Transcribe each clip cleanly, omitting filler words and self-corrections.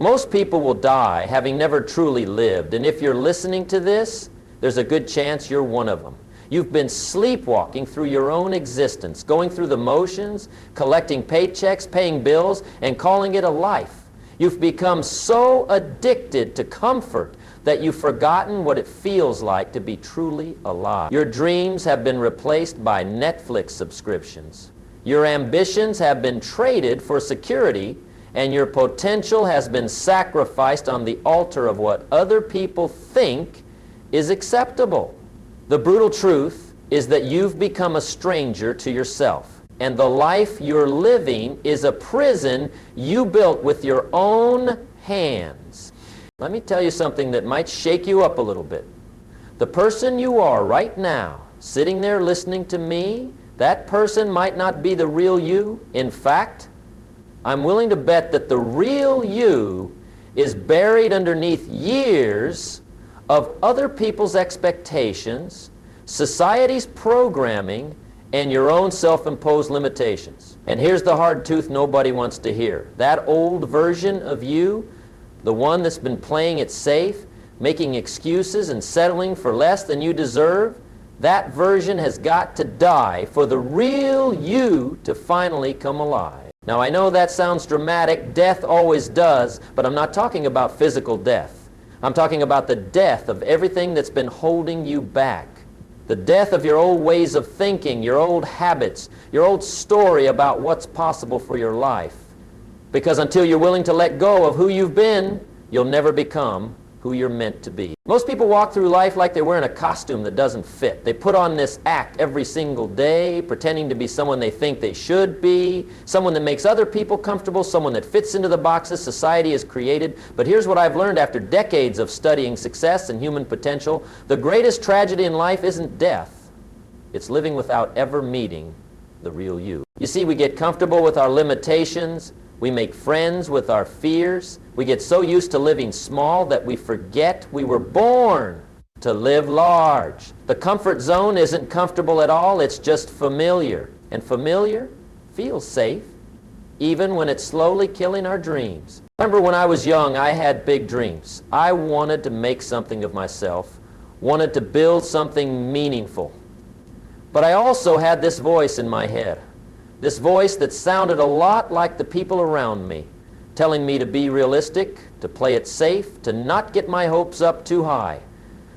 Most people will die having never truly lived, and if you're listening to this, there's a good chance you're one of them. You've been sleepwalking through your own existence, going through the motions, collecting paychecks, paying bills, and calling it a life. You've become so addicted to comfort that you've forgotten what it feels like to be truly alive. Your dreams have been replaced by Netflix subscriptions. Your ambitions have been traded for security, and your potential has been sacrificed on the altar of what other people think is acceptable. The brutal truth is that you've become a stranger to yourself, and the life you're living is a prison you built with your own hands. Let me tell you something that might shake you up a little bit. The person you are right now, sitting there listening to me, that person might not be the real you. In fact, I'm willing to bet that the real you is buried underneath years of other people's expectations, society's programming, and your own self-imposed limitations. And here's the hard truth nobody wants to hear. That old version of you, the one that's been playing it safe, making excuses and settling for less than you deserve, that version has got to die for the real you to finally come alive. Now, I know that sounds dramatic. Death always does, but I'm not talking about physical death. I'm talking about the death of everything that's been holding you back. The death of your old ways of thinking, your old habits, your old story about what's possible for your life. Because until you're willing to let go of who you've been, you'll never become who you're meant to be. Most people walk through life like they're wearing a costume that doesn't fit. They put on this act every single day, pretending to be someone they think they should be, someone that makes other people comfortable, someone that fits into the boxes society has created. But here's what I've learned after decades of studying success and human potential. The greatest tragedy in life isn't death. It's living without ever meeting the real you. You see, we get comfortable with our limitations. We make friends with our fears. We get so used to living small that we forget we were born to live large. The comfort zone isn't comfortable at all. It's just familiar. And familiar feels safe, even when it's slowly killing our dreams. Remember when I was young, I had big dreams. I wanted to make something of myself, wanted to build something meaningful. But I also had this voice in my head. This voice that sounded a lot like the people around me, telling me to be realistic, to play it safe, to not get my hopes up too high.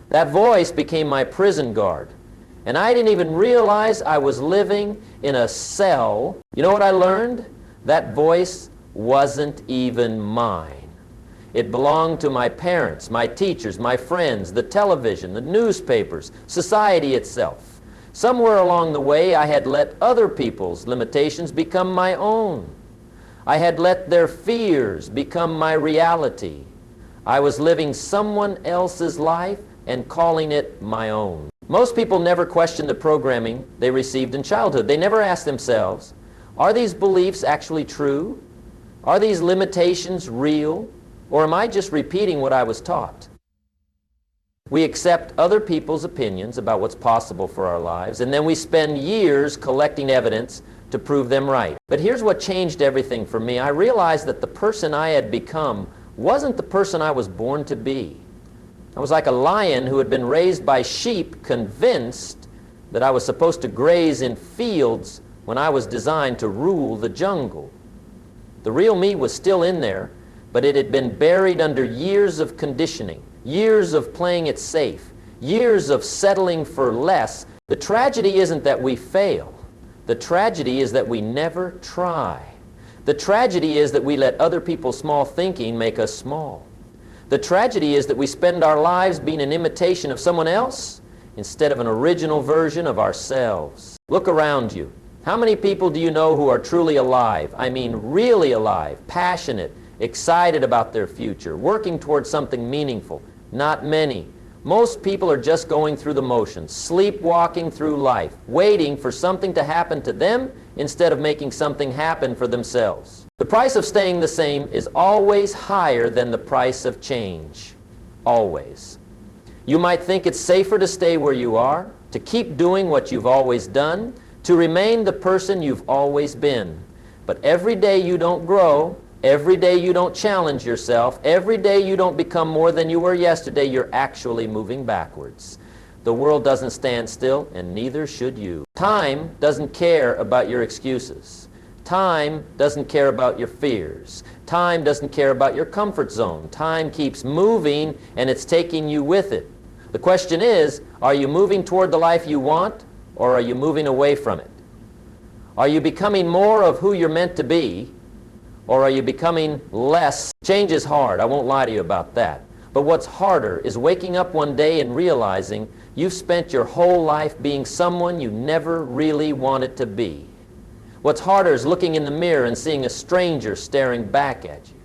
That voice became my prison guard, and I didn't even realize I was living in a cell. You know what I learned? That voice wasn't even mine. It belonged to my parents, my teachers, my friends, the television, the newspapers, society itself. Somewhere along the way, I had let other people's limitations become my own. I had let their fears become my reality. I was living someone else's life and calling it my own. Most people never question the programming they received in childhood. They never ask themselves, are these beliefs actually true? Are these limitations real? Or am I just repeating what I was taught? We accept other people's opinions about what's possible for our lives, and then we spend years collecting evidence to prove them right. But here's what changed everything for me. I realized that the person I had become wasn't the person I was born to be. I was like a lion who had been raised by sheep, convinced that I was supposed to graze in fields when I was designed to rule the jungle. The real me was still in there, but it had been buried under years of conditioning. Years of playing it safe, years of settling for less. The tragedy isn't that we fail. The tragedy is that we never try. The tragedy is that we let other people's small thinking make us small. The tragedy is that we spend our lives being an imitation of someone else instead of an original version of ourselves. Look around you. How many people do you know who are truly alive? I mean really alive, passionate, excited about their future, working towards something meaningful? Not many. Most people are just going through the motions, sleepwalking through life, waiting for something to happen to them instead of making something happen for themselves. The price of staying the same is always higher than the price of change. Always. You might think it's safer to stay where you are, to keep doing what you've always done, to remain the person you've always been. But every day you don't grow, Every day you don't challenge yourself, every day you don't become more than you were yesterday, you're actually moving backwards. The world doesn't stand still, and neither should you. Time doesn't care about your excuses. Time doesn't care about your fears. Time doesn't care about your comfort zone. Time keeps moving, and it's taking you with it. The question is, are you moving toward the life you want, or are you moving away from it? Are you becoming more of who you're meant to be, or are you becoming less? Change is hard, I won't lie to you about that. But what's harder is waking up one day and realizing you've spent your whole life being someone you never really wanted to be. What's harder is looking in the mirror and seeing a stranger staring back at you.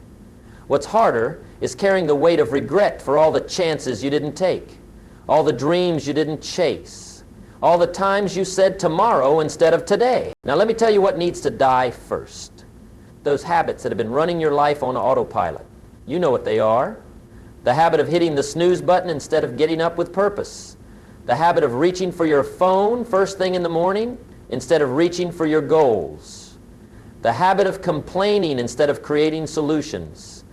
What's harder is carrying the weight of regret for all the chances you didn't take, all the dreams you didn't chase, all the times you said tomorrow instead of today. Now let me tell you what needs to die first. Those habits that have been running your life on autopilot. You know what they are. The habit of hitting the snooze button instead of getting up with purpose. The habit of reaching for your phone first thing in the morning instead of reaching for your goals. The habit of complaining instead of creating solutions.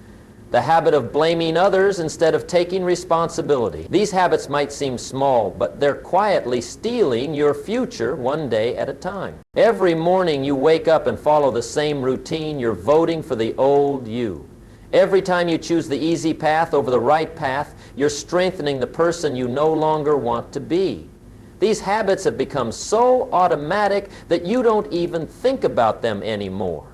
The habit of blaming others instead of taking responsibility. These habits might seem small, but they're quietly stealing your future one day at a time. Every morning you wake up and follow the same routine, you're voting for the old you. Every time you choose the easy path over the right path, you're strengthening the person you no longer want to be. These habits have become so automatic that you don't even think about them anymore.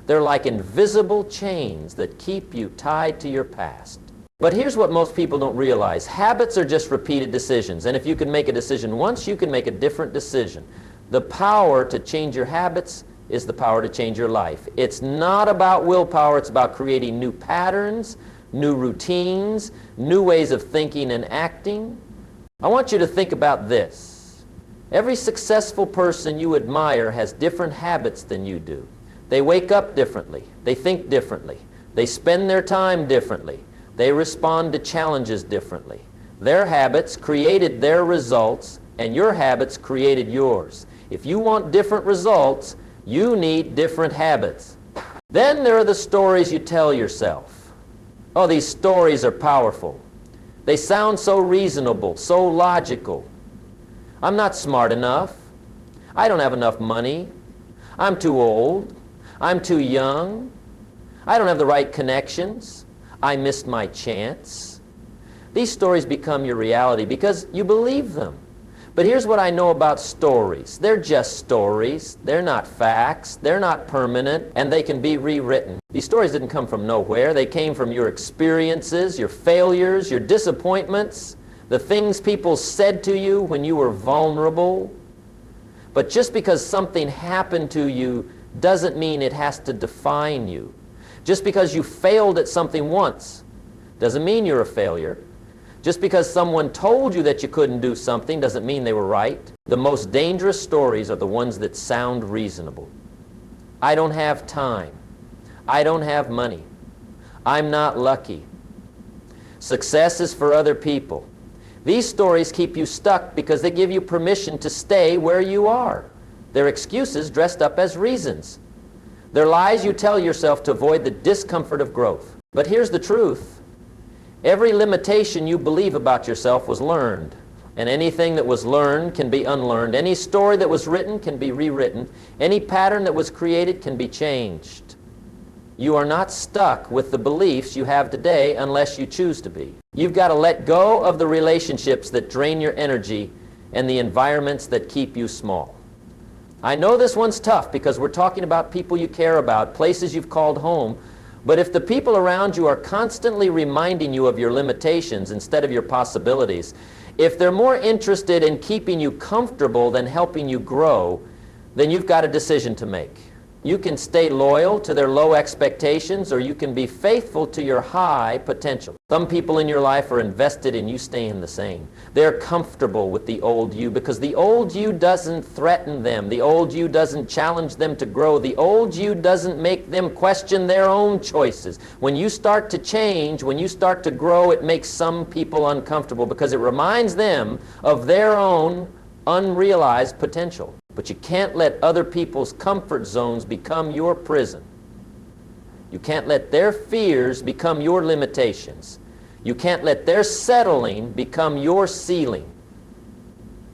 They're like invisible chains that keep you tied to your past. But here's what most people don't realize. Habits are just repeated decisions, and if you can make a decision once, you can make a different decision. The power to change your habits is the power to change your life. It's not about willpower, it's about creating new patterns, new routines, new ways of thinking and acting. I want you to think about this. Every successful person you admire has different habits than you do. They wake up differently. They think differently. They spend their time differently. They respond to challenges differently. Their habits created their results, and your habits created yours. If you want different results, you need different habits. Then there are the stories you tell yourself. Oh, these stories are powerful. They sound so reasonable, so logical. I'm not smart enough. I don't have enough money. I'm too old. I'm too young. I don't have the right connections. I missed my chance. These stories become your reality because you believe them. But here's what I know about stories. They're just stories. They're not facts. They're not permanent, and they can be rewritten. These stories didn't come from nowhere. They came from your experiences, your failures, your disappointments, the things people said to you when you were vulnerable. But just because something happened to you doesn't mean it has to define you. Just because you failed at something once doesn't mean you're a failure. Just because someone told you that you couldn't do something doesn't mean they were right. The most dangerous stories are the ones that sound reasonable. I don't have time. I don't have money. I'm not lucky. Success is for other people. These stories keep you stuck because they give you permission to stay where you are. They're excuses dressed up as reasons. They're lies you tell yourself to avoid the discomfort of growth. But here's the truth. Every limitation you believe about yourself was learned. And anything that was learned can be unlearned. Any story that was written can be rewritten. Any pattern that was created can be changed. You are not stuck with the beliefs you have today unless you choose to be. You've got to let go of the relationships that drain your energy and the environments that keep you small. I know this one's tough because we're talking about people you care about, places you've called home, but if the people around you are constantly reminding you of your limitations instead of your possibilities, if they're more interested in keeping you comfortable than helping you grow, then you've got a decision to make. You can stay loyal to their low expectations, or you can be faithful to your high potential. Some people in your life are invested in you staying the same. They're comfortable with the old you because the old you doesn't threaten them. The old you doesn't challenge them to grow. The old you doesn't make them question their own choices. When you start to change, when you start to grow, it makes some people uncomfortable because it reminds them of their own unrealized potential. But you can't let other people's comfort zones become your prison. You can't let their fears become your limitations. You can't let their settling become your ceiling.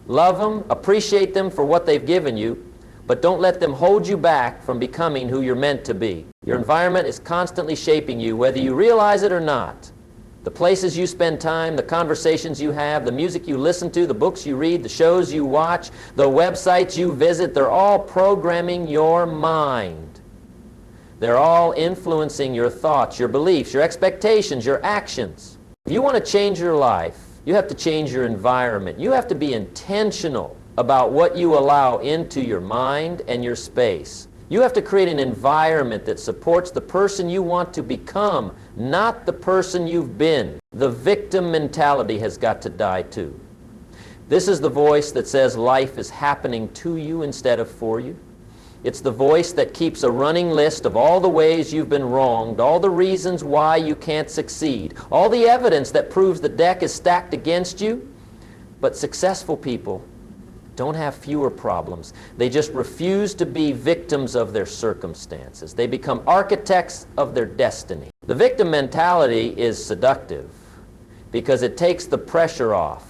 Love them, appreciate them for what they've given you, but don't let them hold you back from becoming who you're meant to be. Your environment is constantly shaping you, whether you realize it or not. The places you spend time, the conversations you have, the music you listen to, the books you read, the shows you watch, the websites you visit, they're all programming your mind. They're all influencing your thoughts, your beliefs, your expectations, your actions. If you want to change your life, you have to change your environment. You have to be intentional about what you allow into your mind and your space. You have to create an environment that supports the person you want to become, not the person you've been. The victim mentality has got to die too. This is the voice that says life is happening to you instead of for you. It's the voice that keeps a running list of all the ways you've been wronged, all the reasons why you can't succeed, all the evidence that proves the deck is stacked against you. But successful people don't have fewer problems. They just refuse to be victims of their circumstances. They become architects of their destiny. The victim mentality is seductive because it takes the pressure off.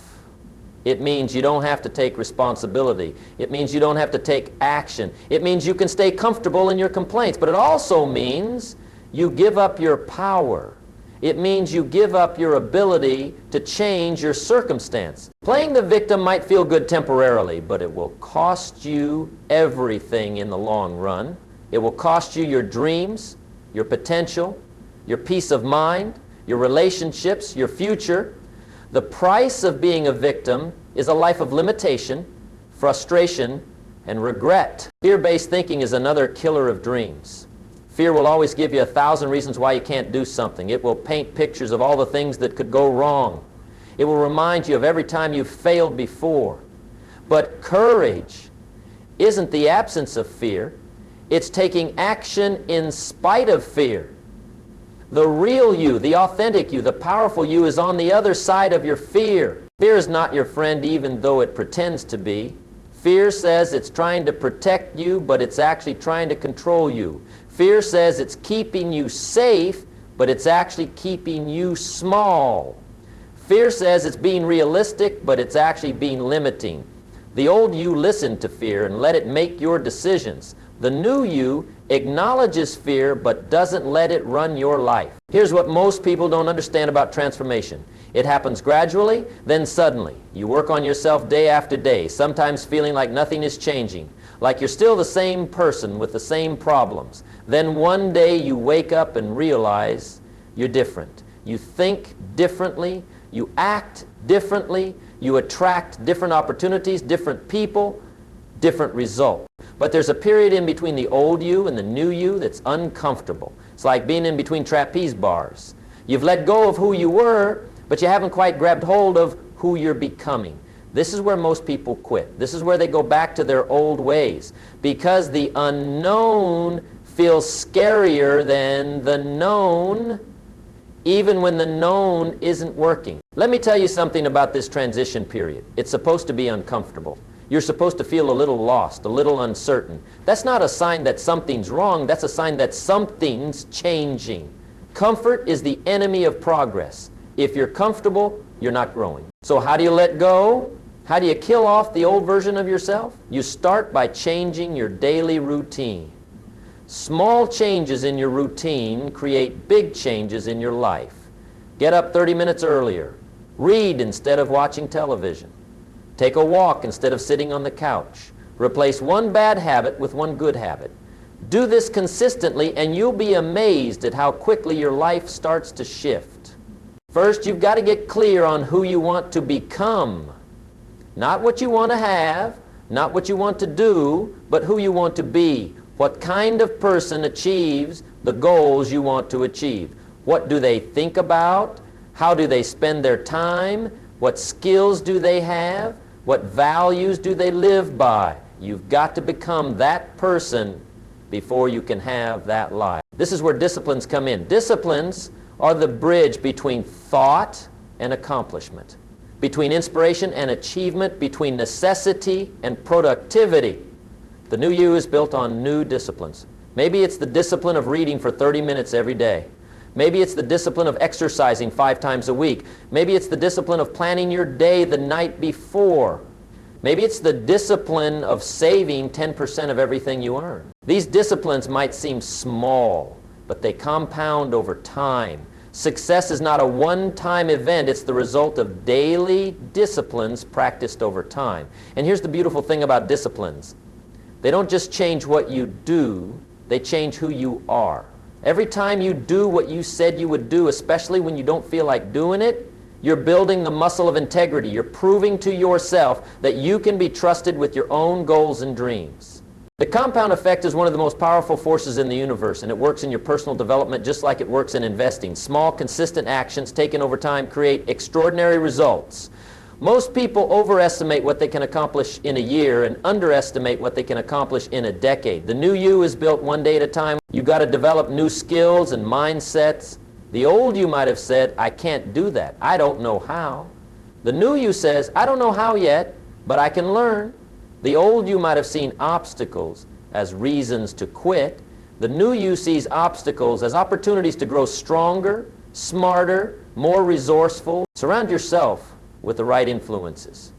It means you don't have to take responsibility. It means you don't have to take action. It means you can stay comfortable in your complaints. But it also means you give up your power. It means you give up your ability to change your circumstance. Playing the victim might feel good temporarily, but it will cost you everything in the long run. It will cost you your dreams, your potential, your peace of mind, your relationships, your future. The price of being a victim is a life of limitation, frustration, and regret. Fear-based thinking is another killer of dreams. Fear will always give you 1,000 reasons why you can't do something. It will paint pictures of all the things that could go wrong. It will remind you of every time you've failed before. But courage isn't the absence of fear. It's taking action in spite of fear. The real you, the authentic you, the powerful you is on the other side of your fear. Fear is not your friend even though it pretends to be. Fear says it's trying to protect you, but it's actually trying to control you. Fear says it's keeping you safe, but it's actually keeping you small. Fear says it's being realistic, but it's actually being limiting. The old you listened to fear and let it make your decisions. The new you acknowledges fear but doesn't let it run your life. Here's what most people don't understand about transformation. It happens gradually, then suddenly. You work on yourself day after day, sometimes feeling like nothing is changing, like you're still the same person with the same problems. Then one day you wake up and realize you're different. You think differently, you act differently, you attract different opportunities, different people, different results. But there's a period in between the old you and the new you that's uncomfortable. It's like being in between trapeze bars. You've let go of who you were, but you haven't quite grabbed hold of who you're becoming. This is where most people quit. This is where they go back to their old ways, because the unknown feels scarier than the known, even when the known isn't working. Let me tell you something about this transition period. It's supposed to be uncomfortable. You're supposed to feel a little lost, a little uncertain. That's not a sign that something's wrong. That's a sign that something's changing. Comfort is the enemy of progress. If you're comfortable, you're not growing. So how do you let go? How do you kill off the old version of yourself? You start by changing your daily routine. Small changes in your routine create big changes in your life. Get up 30 minutes earlier. Read instead of watching television. Take a walk instead of sitting on the couch. Replace one bad habit with one good habit. Do this consistently and you'll be amazed at how quickly your life starts to shift. First, you've got to get clear on who you want to become. Not what you want to have, not what you want to do, but who you want to be. What kind of person achieves the goals you want to achieve? What do they think about? How do they spend their time? What skills do they have? What values do they live by? You've got to become that person before you can have that life. This is where disciplines come in. Disciplines are the bridge between thought and accomplishment, between inspiration and achievement, between necessity and productivity. The new you is built on new disciplines. Maybe it's the discipline of reading for 30 minutes every day. Maybe it's the discipline of exercising 5 times a week. Maybe it's the discipline of planning your day the night before. Maybe it's the discipline of saving 10% of everything you earn. These disciplines might seem small, but they compound over time. Success is not a one-time event. It's the result of daily disciplines practiced over time. And here's the beautiful thing about disciplines. They don't just change what you do, they change who you are. Every time you do what you said you would do, especially when you don't feel like doing it, you're building the muscle of integrity. You're proving to yourself that you can be trusted with your own goals and dreams. The compound effect is one of the most powerful forces in the universe, and it works in your personal development just like it works in investing. Small, consistent actions taken over time create extraordinary results. Most people overestimate what they can accomplish in a year and underestimate what they can accomplish in a decade. The new you is built one day at a time. You've got to develop new skills and mindsets. The old you might have said, I can't do that. I don't know how. The new you says, I don't know how yet, but I can learn. The old you might have seen obstacles as reasons to quit. The new you sees obstacles as opportunities to grow stronger, smarter, more resourceful. Surround yourself with the right influences.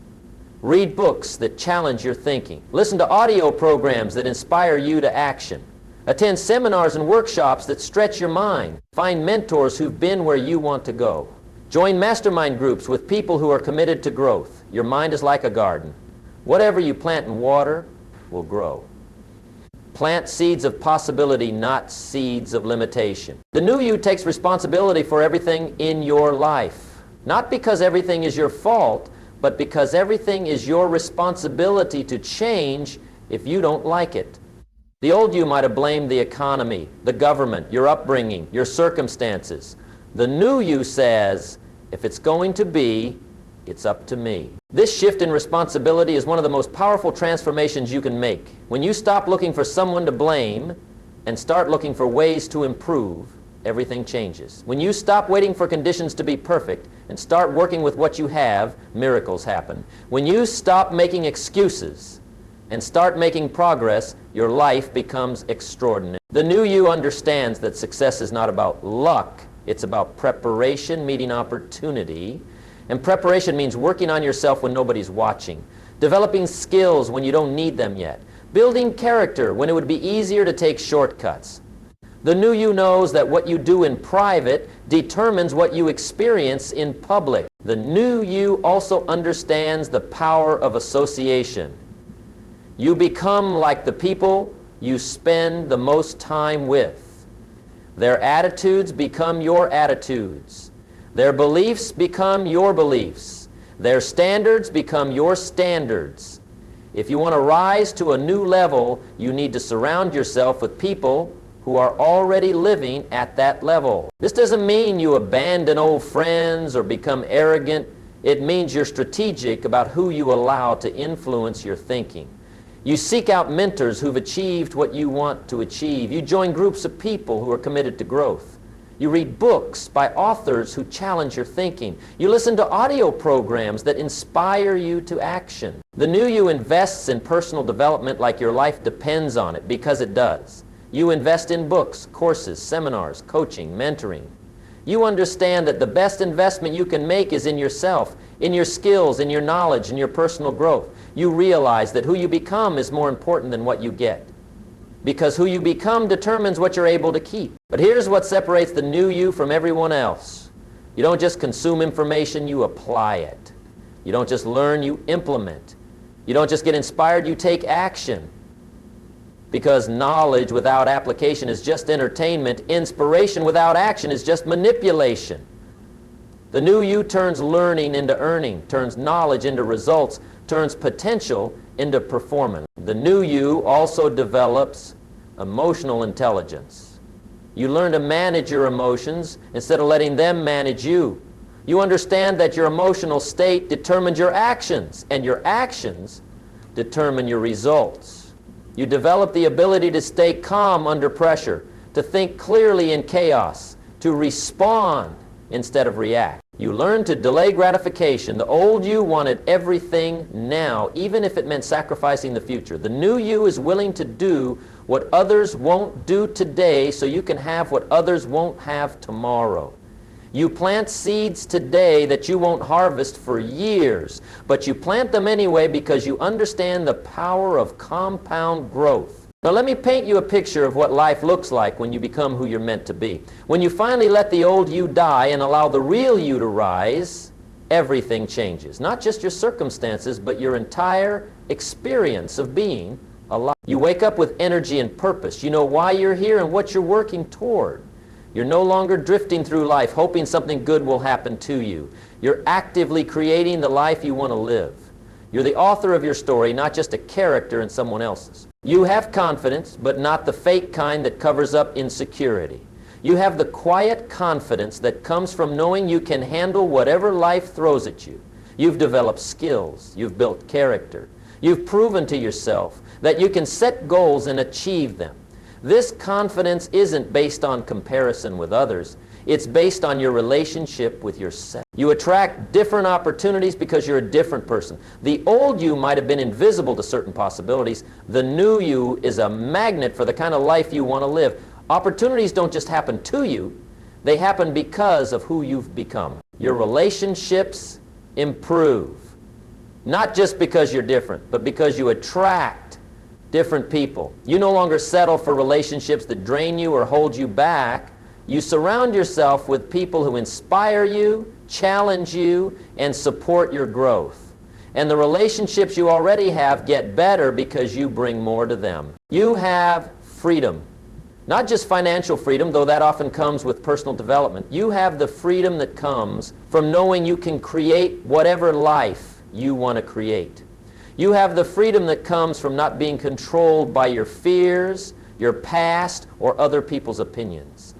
Read books that challenge your thinking. Listen to audio programs that inspire you to action. Attend seminars and workshops that stretch your mind. Find mentors who've been where you want to go. Join mastermind groups with people who are committed to growth. Your mind is like a garden. Whatever you plant and water will grow. Plant seeds of possibility, not seeds of limitation. The new you takes responsibility for everything in your life. Not because everything is your fault, but because everything is your responsibility to change if you don't like it. The old you might have blamed the economy, the government, your upbringing, your circumstances. The new you says, if it's going to be, it's up to me. This shift in responsibility is one of the most powerful transformations you can make. When you stop looking for someone to blame and start looking for ways to improve, everything changes. When you stop waiting for conditions to be perfect and start working with what you have, miracles happen. When you stop making excuses and start making progress, your life becomes extraordinary. The new you understands that success is not about luck. It's about preparation meeting opportunity. And preparation means working on yourself when nobody's watching, developing skills when you don't need them yet, building character when it would be easier to take shortcuts. The new you knows that what you do in private determines what you experience in public. The new you also understands the power of association. You become like the people you spend the most time with. Their attitudes become your attitudes. Their beliefs become your beliefs. Their standards become your standards. If you want to rise to a new level, you need to surround yourself with people who are already living at that level. This doesn't mean you abandon old friends or become arrogant. It means you're strategic about who you allow to influence your thinking. You seek out mentors who've achieved what you want to achieve. You join groups of people who are committed to growth. You read books by authors who challenge your thinking. You listen to audio programs that inspire you to action. The new you invests in personal development like your life depends on it, because it does. You invest in books, courses, seminars, coaching, mentoring. You understand that the best investment you can make is in yourself, in your skills, in your knowledge, in your personal growth. You realize that who you become is more important than what you get, because who you become determines what you're able to keep. But here's what separates the new you from everyone else. You don't just consume information, you apply it. You don't just learn, you implement. You don't just get inspired, you take action. Because knowledge without application is just entertainment. Inspiration without action is just manipulation. The new you turns learning into earning, turns knowledge into results, turns potential into performance. The new you also develops emotional intelligence. You learn to manage your emotions instead of letting them manage you. You understand that your emotional state determines your actions, and your actions determine your results. You develop the ability to stay calm under pressure, to think clearly in chaos, to respond instead of react. You learn to delay gratification. The old you wanted everything now, even if it meant sacrificing the future. The new you is willing to do what others won't do today so you can have what others won't have tomorrow. You plant seeds today that you won't harvest for years, but you plant them anyway because you understand the power of compound growth. Now let me paint you a picture of what life looks like when you become who you're meant to be. When you finally let the old you die and allow the real you to rise, everything changes. Not just your circumstances, but your entire experience of being alive. You wake up with energy and purpose. You know why you're here and what you're working toward. You're no longer drifting through life hoping something good will happen to you. You're actively creating the life you want to live. You're the author of your story, not just a character in someone else's. You have confidence, but not the fake kind that covers up insecurity. You have the quiet confidence that comes from knowing you can handle whatever life throws at you. You've developed skills. You've built character. You've proven to yourself that you can set goals and achieve them. This confidence isn't based on comparison with others. It's based on your relationship with yourself. You attract different opportunities because you're a different person. The old you might have been invisible to certain possibilities. The new you is a magnet for the kind of life you want to live. Opportunities don't just happen to you. They happen because of who you've become. Your relationships improve. Not just because you're different, but because you attract different people. You no longer settle for relationships that drain you or hold you back. You surround yourself with people who inspire you, challenge you, and support your growth. And the relationships you already have get better because you bring more to them. You have freedom. Not just financial freedom, though that often comes with personal development. You have the freedom that comes from knowing you can create whatever life you want to create. You have the freedom that comes from not being controlled by your fears, your past, or other people's opinions.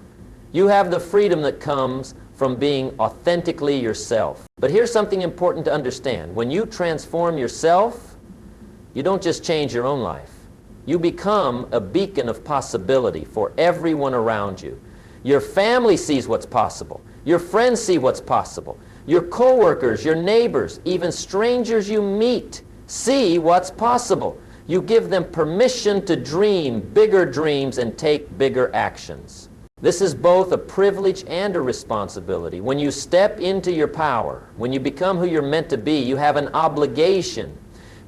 You have the freedom that comes from being authentically yourself. But here's something important to understand. When you transform yourself, you don't just change your own life. You become a beacon of possibility for everyone around you. Your family sees what's possible. Your friends see what's possible. Your coworkers, your neighbors, even strangers you meet see what's possible. You give them permission to dream bigger dreams and take bigger actions. This is both a privilege and a responsibility. When you step into your power, when you become who you're meant to be, you have an obligation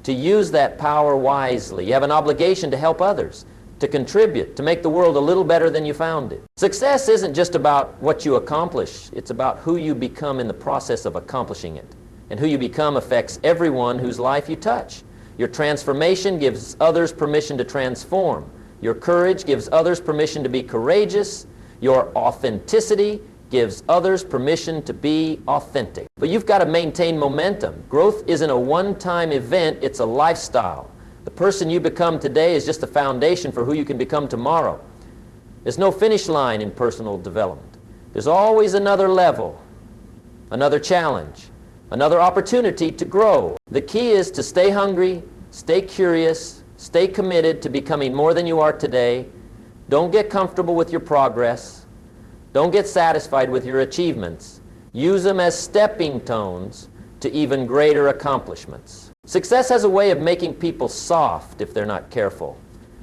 to use that power wisely. You have an obligation to help others, to contribute, to make the world a little better than you found it. Success isn't just about what you accomplish. It's about who you become in the process of accomplishing it. And who you become affects everyone whose life you touch. Your transformation gives others permission to transform. Your courage gives others permission to be courageous. Your authenticity gives others permission to be authentic. But you've got to maintain momentum. Growth isn't a one-time event, it's a lifestyle. The person you become today is just the foundation for who you can become tomorrow. There's no finish line in personal development. There's always another level, another challenge, another opportunity to grow. The key is to stay hungry, stay curious, stay committed to becoming more than you are today. Don't get comfortable with your progress. Don't get satisfied with your achievements. Use them as stepping stones to even greater accomplishments. Success has a way of making people soft if they're not careful.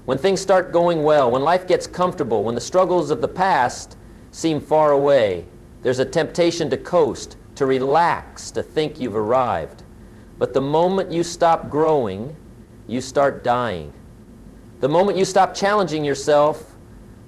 When things start going well, when life gets comfortable, when the struggles of the past seem far away, there's a temptation to coast, to relax, to think you've arrived. But the moment you stop growing, you start dying. The moment you stop challenging yourself,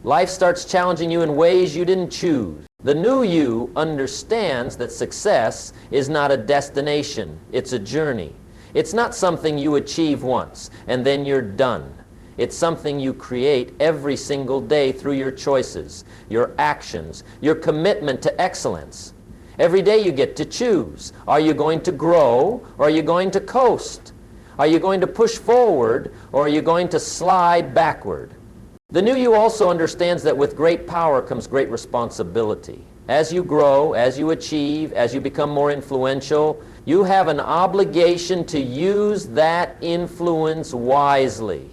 life starts challenging you in ways you didn't choose. The new you understands that success is not a destination, it's a journey. It's not something you achieve once and then you're done. It's something you create every single day through your choices, your actions, your commitment to excellence. Every day you get to choose. Are you going to grow or are you going to coast? Are you going to push forward or are you going to slide backward? The new you also understands that with great power comes great responsibility. As you grow, as you achieve, as you become more influential, you have an obligation to use that influence wisely.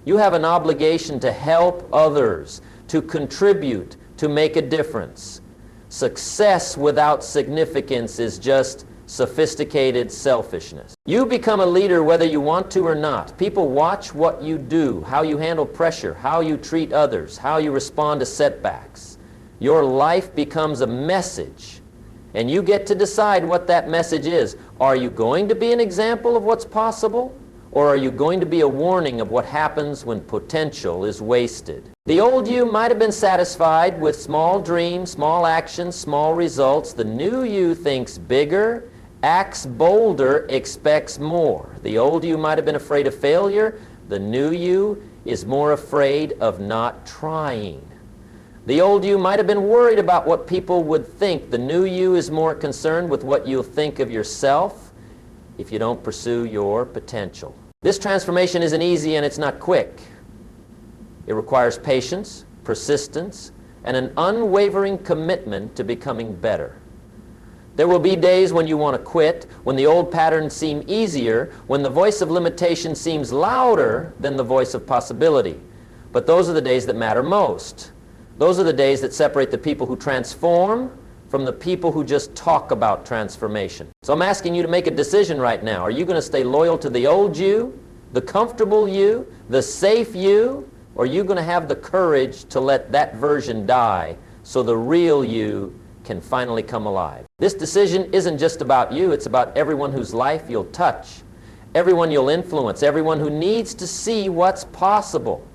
You have an obligation to help others, to contribute, to make a difference. Success without significance is just sophisticated selfishness. You become a leader whether you want to or not. People watch what you do, how you handle pressure, how you treat others, how you respond to setbacks. Your life becomes a message, and you get to decide what that message is. Are you going to be an example of what's possible, or are you going to be a warning of what happens when potential is wasted? The old you might have been satisfied with small dreams, small actions, small results. The new you thinks bigger, acts bolder, expects more. The old you might have been afraid of failure. The new you is more afraid of not trying. The old you might have been worried about what people would think. The new you is more concerned with what you'll think of yourself if you don't pursue your potential. This transformation isn't easy and it's not quick. It requires patience, persistence, and an unwavering commitment to becoming better. There will be days when you want to quit, when the old patterns seem easier, when the voice of limitation seems louder than the voice of possibility. But those are the days that matter most. Those are the days that separate the people who transform from the people who just talk about transformation. So I'm asking you to make a decision right now. Are you going to stay loyal to the old you, the comfortable you, the safe you, or are you going to have the courage to let that version die so the real you can finally come alive? This decision isn't just about you, it's about everyone whose life you'll touch, everyone you'll influence, everyone who needs to see what's possible.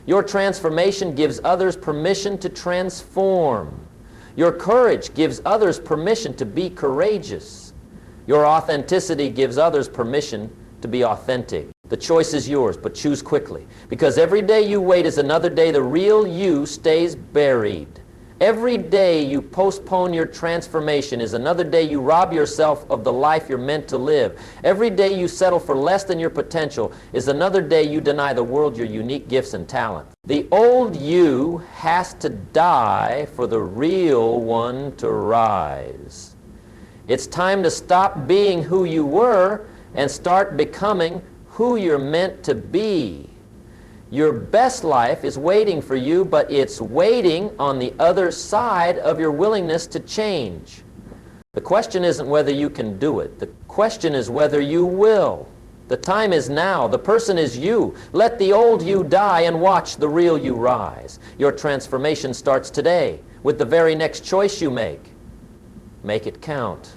Your transformation gives others permission to transform. Your courage gives others permission to be courageous. Your authenticity gives others permission to be authentic. The choice is yours, but choose quickly. Because every day you wait is another day the real you stays buried. Every day you postpone your transformation is another day you rob yourself of the life you're meant to live. Every day you settle for less than your potential is another day you deny the world your unique gifts and talents. The old you has to die for the real one to rise. It's time to stop being who you were and start becoming who you're meant to be. Your best life is waiting for you, but it's waiting on the other side of your willingness to change. The question isn't whether you can do it. The question is whether you will. The time is now. The person is you. Let the old you die and watch the real you rise. Your transformation starts today with the very next choice you make. Make it count.